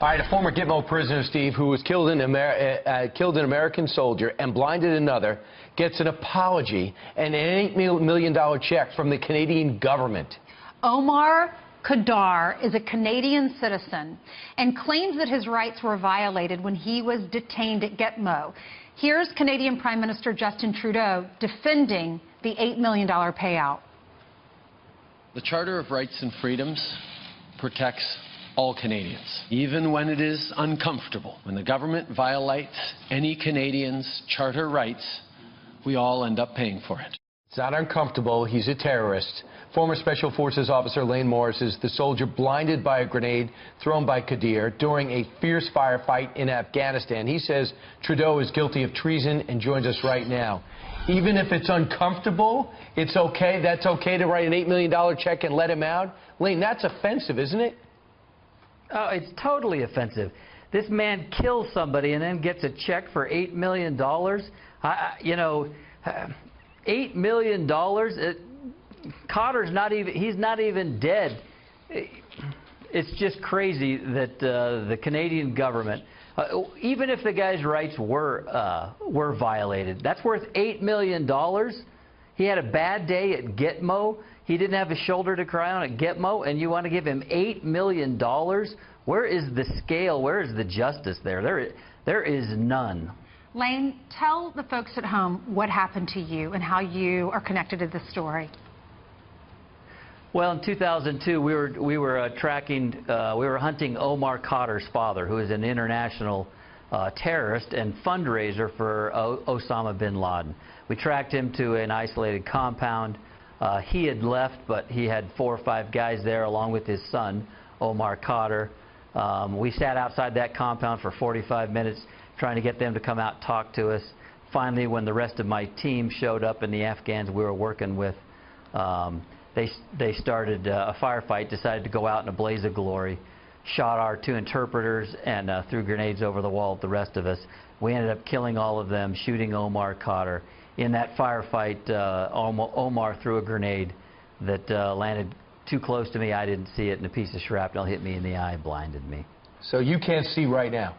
All right, a former Gitmo prisoner, Steve, who was killed an American soldier and blinded another, gets an apology and an $8 million check from the Canadian government. Omar Khadr is a Canadian citizen and claims that his rights were violated when he was detained at Gitmo. Here's Canadian Prime Minister Justin Trudeau defending the $8 million payout. The Charter of Rights and Freedoms protects all Canadians, even when it is uncomfortable. When the government violates any Canadian's charter rights, we all end up paying for it. It's not uncomfortable. He's a terrorist. Former Special Forces officer Layne Morris is the soldier blinded by a grenade thrown by Khadr during a fierce firefight in Afghanistan. He says Trudeau is guilty of treason and joins us right now. Even if it's uncomfortable, it's okay. That's okay to write an $8 million check and let him out. Layne, that's offensive, isn't it? Oh, it's totally offensive. This man kills somebody and then gets a check for $8 million. You know, $8 million. Khadr's not even, he's not even dead. It's just crazy that the Canadian government, even if the guy's rights were violated, that's worth $8 million. He had a bad day at Gitmo. He didn't have a shoulder to cry on at Gitmo, and you want to give him $8 million? Where is the scale? Where is the justice there? There is none. Layne, tell the folks at home what happened to you and how you are connected to this story. Well, in 2002, we were hunting Omar Khadr's father, who is an international terrorist and fundraiser for Osama bin Laden. We tracked him to an isolated compound. He had left, but he had 4 or 5 guys there along with his son, Omar Khadr. We sat outside that compound for 45 minutes trying to get them to come out and talk to us. Finally, when the rest of my team showed up and the Afghans we were working with, they started a firefight, decided to go out in a blaze of glory, shot our 2 interpreters and threw grenades over the wall at the rest of us. We ended up killing all of them, shooting Omar Khadr. In that firefight, Omar threw a grenade that landed too close to me. I didn't see it, and a piece of shrapnel hit me in the eye and blinded me. So you can't see right now?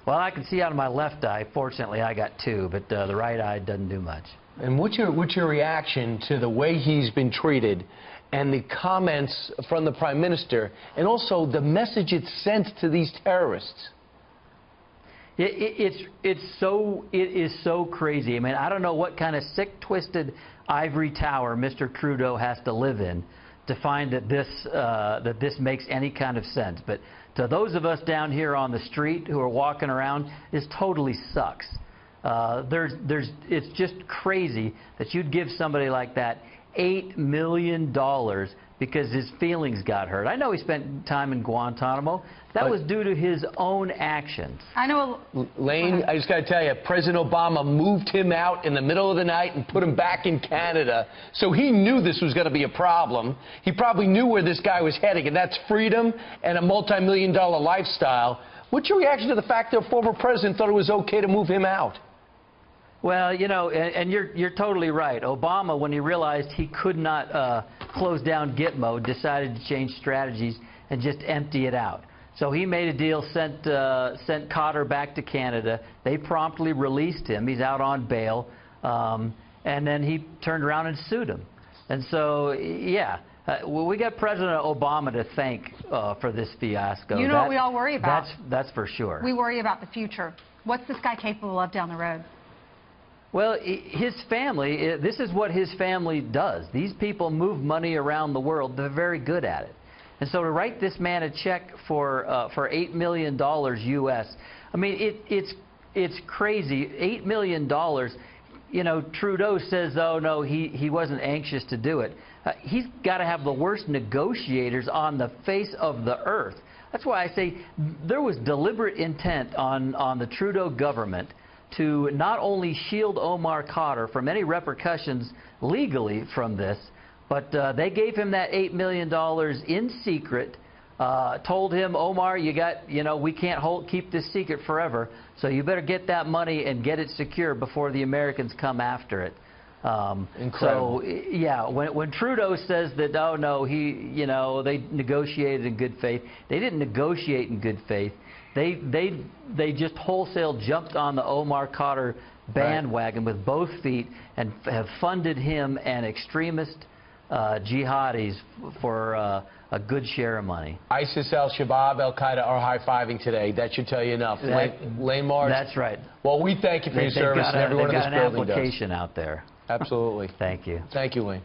Well, I can see out of my left eye. Fortunately, I got 2, but the right eye doesn't do much. And what's your reaction to the way he's been treated and the comments from the Prime Minister and also the message it sends to these terrorists? It is so crazy. I mean, I don't know what kind of sick, twisted ivory tower Mr. Trudeau has to live in to find that this makes any kind of sense. But to those of us down here on the street who are walking around, this totally sucks. It's just crazy that you'd give somebody like that $8 million because his feelings got hurt. I know he spent time in Guantanamo. That was due to his own actions. I know. Layne, I just got to tell you, President Obama moved him out in the middle of the night and put him back in Canada. So he knew this was going to be a problem. He probably knew where this guy was heading, and that's freedom and a multi-million-dollar lifestyle. What's your reaction to the fact that a former president thought it was okay to move him out? Well, you know, and you're totally right. Obama, when he realized he could not close down Gitmo, decided to change strategies and just empty it out. So he made a deal, sent Khadr back to Canada. They promptly released him. He's out on bail. And then he turned around and sued him. And so, yeah, we got President Obama to thank for this fiasco. You know what we all worry about. That's for sure. We worry about the future. What's this guy capable of down the road? Well, his family, this is what his family does. These people move money around the world. They're very good at it. And so to write this man a check for $8 million U.S., I mean, it's crazy. $8 million, you know, Trudeau says, oh, no, he wasn't anxious to do it. He's got to have the worst negotiators on the face of the earth. That's why I say there was deliberate intent on the Trudeau government to not only shield Omar Khadr from any repercussions legally from this, but they gave him that $8 million in secret, told him, Omar, we can't keep this secret forever, so you better get that money and get it secure before the Americans come after it. Incredible. So yeah, when Trudeau says that, oh no, they negotiated in good faith, they didn't negotiate in good faith. They just wholesale jumped on the Omar Khadr bandwagon with both feet and have funded him and extremist jihadis for a good share of money. ISIS, Al-Shabaab, Al-Qaeda are high-fiving today. That should tell you enough. Layne Morris. That's right. Well, we thank you for your service and everyone in this building does. They've got an application out there. Absolutely. Thank you. Thank you, Layne.